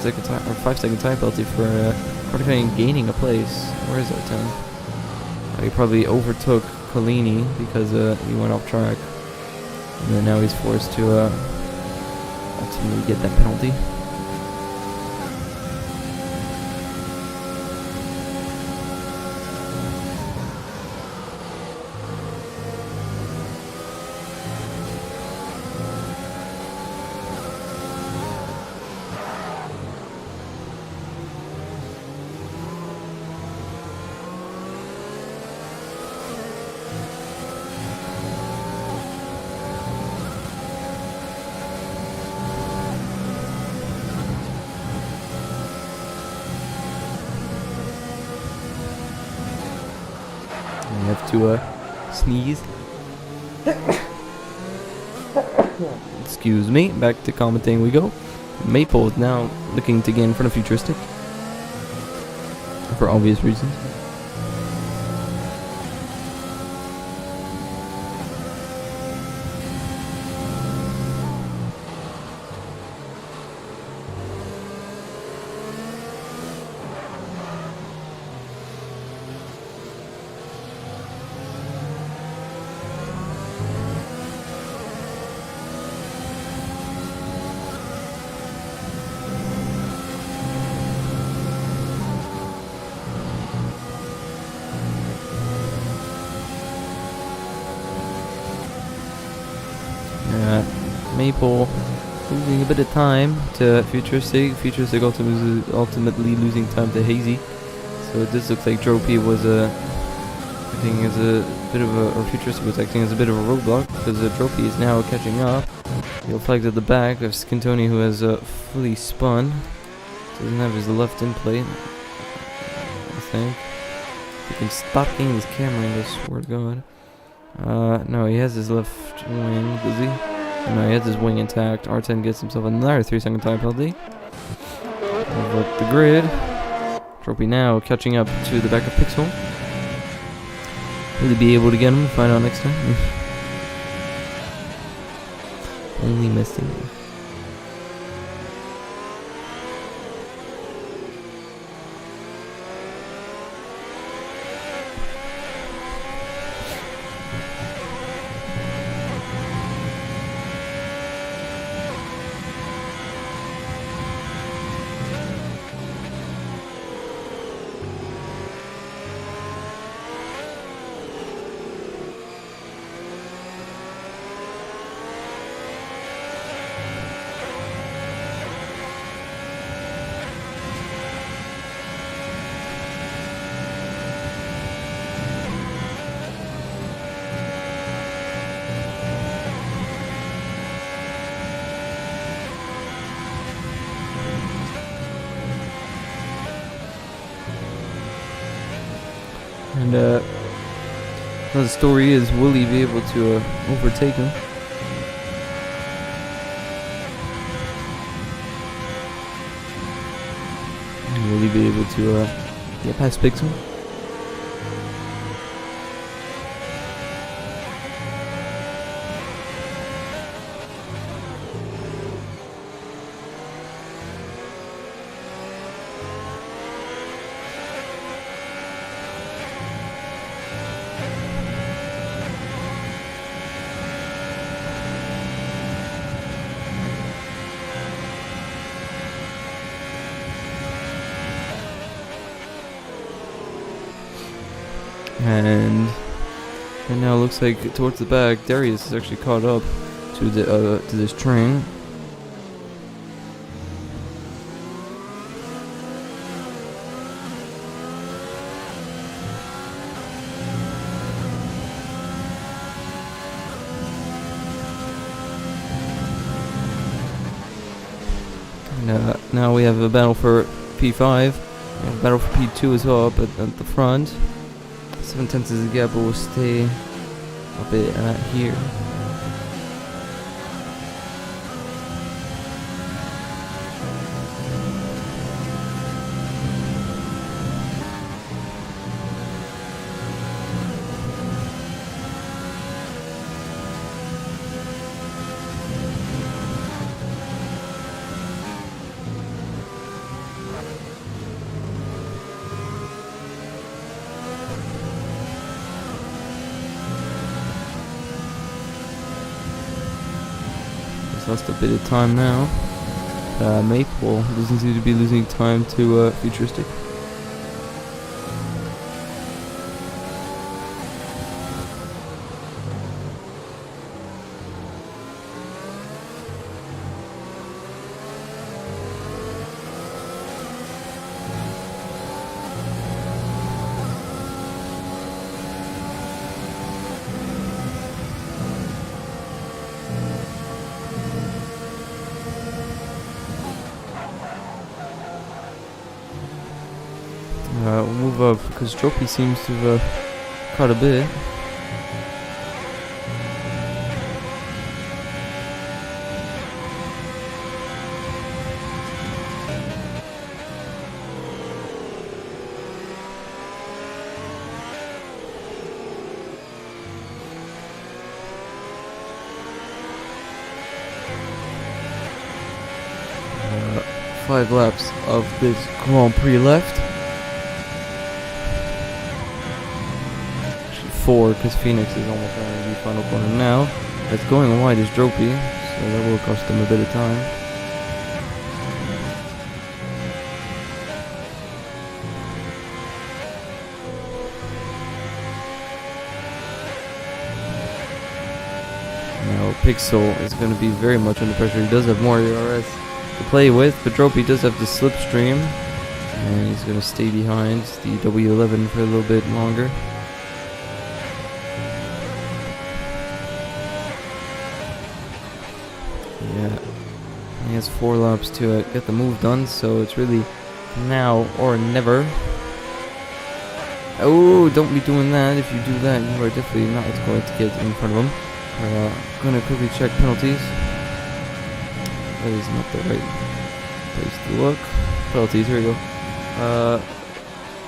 5-second time penalty for Mordecai gaining a place. Where is R10? He probably overtook Collini because he went off track. And then now he's forced to ultimately get that penalty. I have to sneeze. Excuse me. Back to commenting we go. Maple is now looking to get in front of Futuristic for obvious reasons. Maple losing a bit of time to Futuristic. Futuristic ultimately losing time to Hazy. So this looks like Dropey was acting as a bit of a, or Futuristic was acting as a bit of a roadblock because Dropey is now catching up. He'll flag at the back of Skintoni, who has fully spun. Doesn't have his left in plate, I think. He can stop getting his camera angle, I swear to God. No, he has his left wing, does he? No, he has his wing intact. R10 gets himself another 3-second time penalty. Over the grid. Dropey now catching up to the back of Pixel. Will he be able to get him? Find out next time. Only missing. And the story is, will he be able to overtake him? Will he be able to get past Pixel? And now it looks like towards the back, Darius is actually caught up to the to this train. And now we have a battle for P5. We have a battle for P2 as well up at the front. 7/10 is the gap, but we'll stay a bit here. Lost a bit of time now. Maple doesn't seem to be losing time to Futuristic. We'll move up because Trophy seems to have caught a bit. Five laps of this Grand Prix left. 4 because Phoenix is almost running the final corner now. That's going wide is Dropey, so that will cost them a bit of time. Now Pixel is going to be very much under pressure. He does have more ERS to play with, but Dropey does have the slipstream, and he's going to stay behind the W11 for a little bit longer. Yeah, he has 4 laps to get the move done, so it's really now or never. Oh, don't be doing that. If you do that, you are definitely not going to get in front of him. Gonna quickly check penalties. That is not the right place to look. Penalties, here we go.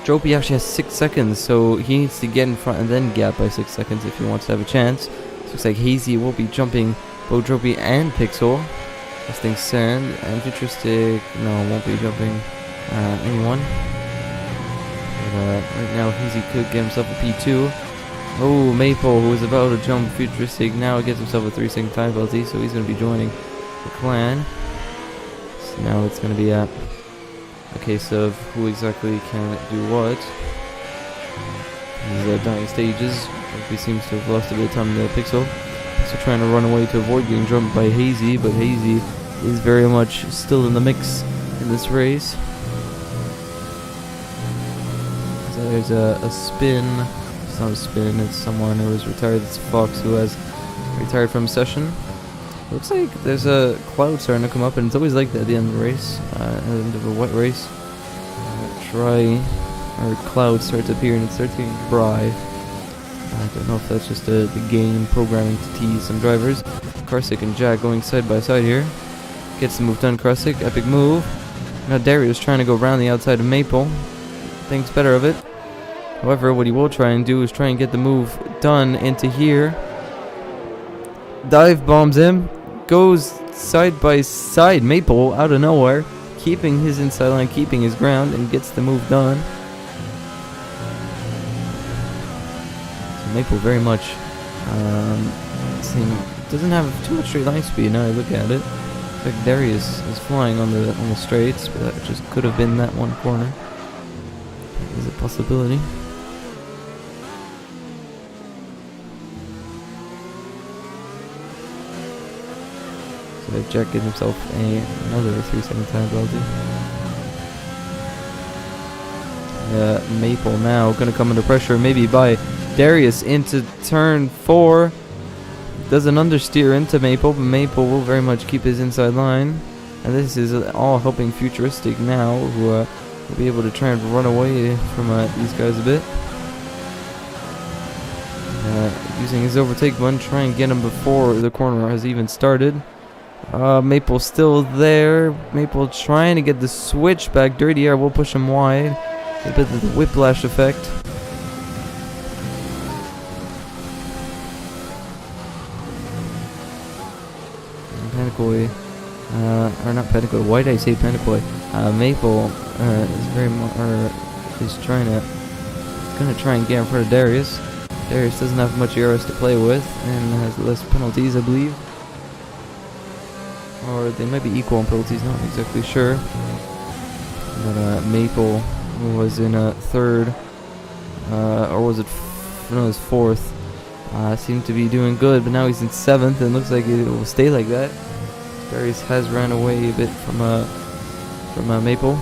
Dropey actually has 6 seconds, so he needs to get in front and then gap by 6 seconds if he wants to have a chance. So looks like Hazy will be jumping both Dropey and Pixel. Testing Sand and Futuristic. No, won't be jumping anyone. But, right now, Hazy could get himself a P2. Oh, Maple, who was about to jump Futuristic, now gets himself a 3-second time penalty, so he's going to be joining the clan. So now it's going to be a case of who exactly can do what. These dying stages. He seems to have lost a bit of time in the Pixel. So trying to run away to avoid getting jumped by Hazy, but Hazy is very much still in the mix in this race. So there's a spin. It's not a spin, it's someone who is retired. It's Fox who has retired from session. Looks like there's a cloud starting to come up, and it's always like that at the end of the race, at the end of a wet race. Clouds start to appear and it starts getting dry. I don't know if that's just the game programming to tease some drivers. Karsic and Jack going side by side here. Gets the move done, Karsic, epic move. Now Darius trying to go around the outside of Maple. Thinks better of it. However, what he will try and do is try and get the move done into here. Dive bombs him. Goes side by side. Maple out of nowhere. Keeping his inside line, keeping his ground, and gets the move done. Maple very much doesn't have too much straight line speed now I look at it. Looks like Darius is flying on the straights, but that just could have been that one corner. That is a possibility. So Jack gets himself another 3-second time penalty. Maple now going to come under pressure, maybe by Darius into turn 4. Does an understeer into Maple, but Maple will very much keep his inside line. And this is all helping Futuristic now, who will be able to try and run away from these guys a bit. Using his overtake button, try and get him before the corner has even started. Maple still there. Maple trying to get the switch back. Dirty Air will push him wide. A bit of the whiplash effect. Panakoi, or not Panakoi, why did I say Panakoi? Maple is very is gonna try and get in front of Darius. Darius doesn't have much ERS to play with and has less penalties, I believe. Or they might be equal in penalties, not exactly sure. But Maple, who was in third, or was it? No, it was fourth. Seemed to be doing good, but now he's in 7th, and looks like it will stay like that. Darius has ran away a bit from Maple.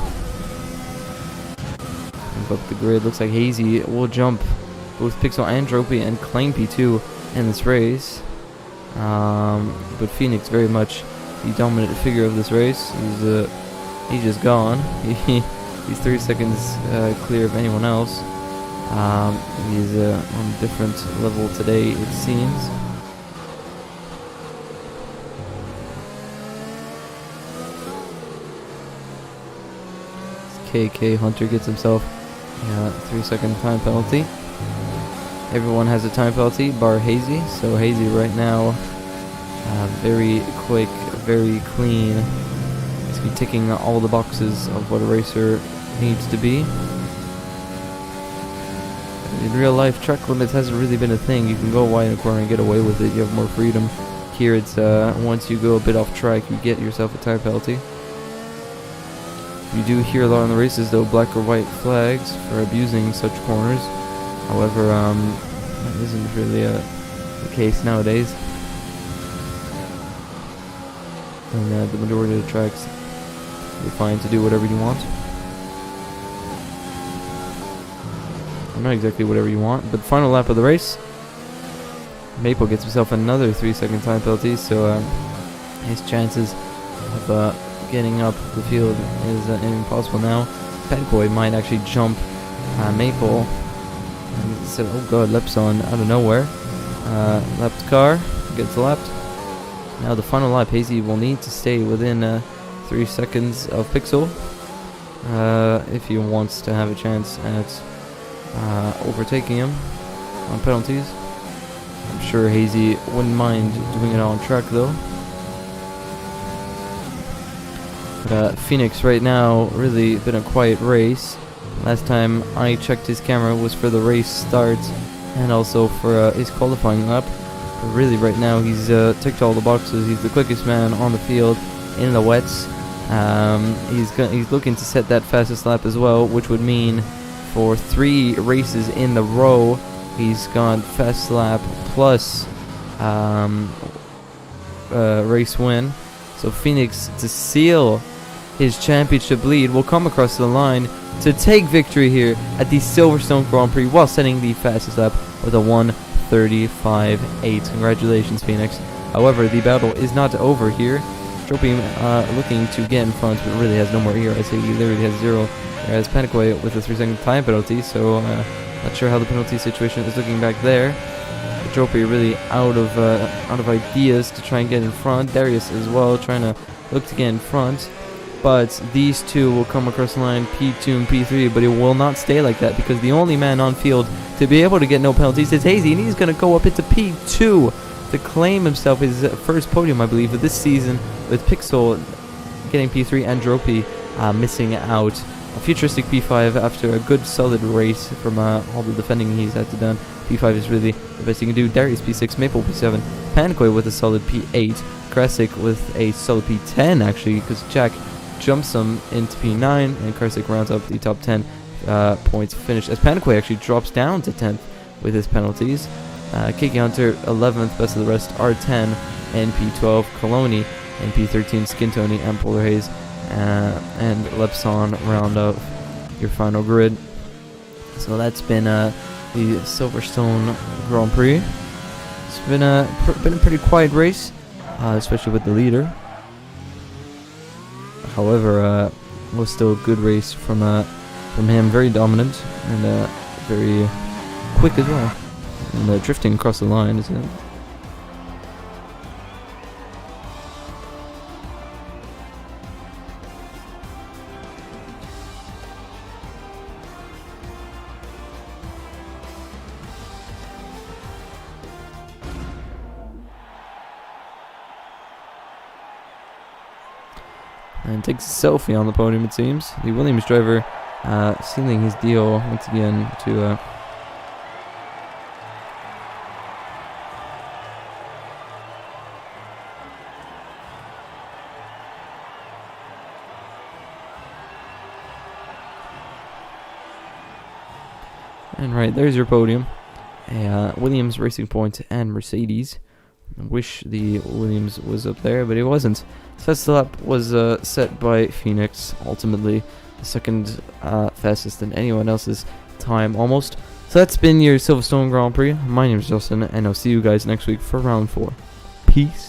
Move up the grid. Looks like Hazy will jump both Pixel and Dropey and claim P2 in this race. But Phoenix very much the dominant figure of this race. He's just gone. He's 3 seconds clear of anyone else. He's on a different level today, it seems. KK Hunter gets himself a 3-second time penalty. Everyone has a time penalty, bar Hazy. So Hazy right now, very quick, very clean. He's be ticking all the boxes of what a racer needs to be. In real life, track limits hasn't really been a thing. You can go wide in the corner and get away with it. You have more freedom. Here it's once you go a bit off track, you get yourself a time penalty. You do hear a lot on the races though, black or white flags for abusing such corners. However, that isn't really the case nowadays. And the majority of the tracks, you're fine to do whatever you want. Not exactly whatever you want, but final lap of the race. Maple gets himself another 3-second time penalty, so his chances of getting up the field is impossible now. Petboy might actually jump Maple. And said, oh god, Lepson out of nowhere. Lapped car gets lapped. Now the final lap, Hazy will need to stay within 3 seconds of Pixel if he wants to have a chance at overtaking him on penalties. I'm sure Hazy wouldn't mind doing it on track though. But Phoenix right now, really been a quiet race. Last time I checked his camera was for the race start and also for his qualifying lap. But really right now he's ticked all the boxes. He's the quickest man on the field in the wets. He's looking to set that fastest lap as well, which would mean for 3 races in the row, he's gone fast lap plus race win. So Phoenix, to seal his championship lead, will come across the line to take victory here at the Silverstone Grand Prix while setting the fastest lap with a 1:35.8. Congratulations, Phoenix. However, the battle is not over here. Tropy looking to get in front, but really has no more ERS. He literally has 0. Whereas Panakoi with a 3-second time penalty, so not sure how the penalty situation is looking back there. Tropy really out of ideas to try and get in front. Darius as well trying to look to get in front. But these two will come across the line, P2 and P3, but it will not stay like that because the only man on field to be able to get no penalties is Hazy, and he's going to go up into P2 to claim himself his first podium, I believe, of this season, with Pixel getting P3 and Dropey missing out. A futuristic P5 after a good solid race from all the defending he's had to done. P5 is really the best he can do. Darius P6, Maple P7, Panakoi with a solid P8, Krasik with a solid P10 actually, because Jack jumps him into P9 and Krasik rounds up the top 10 points finish, as Panakoi actually drops down to 10th with his penalties. KK Hunter 11th, best of the rest R10 and P12. Coloni and P13 Skin Tony and Polar Haze and Lepson round out your final grid. So that's been the Silverstone Grand Prix. It's been a pretty quiet race, especially with the leader. However, it was still a good race from him. Very dominant and very quick as well. And drifting across the line, isn't it? And takes a selfie on the podium, it seems. The Williams driver sealing his deal once again to and right, there's your podium. Williams, Racing Point, and Mercedes. I wish the Williams was up there, but it wasn't. First lap was set by Phoenix, ultimately the second fastest in anyone else's time, almost. So that's been your Silverstone Grand Prix. My name is Justin, and I'll see you guys next week for round 4. Peace.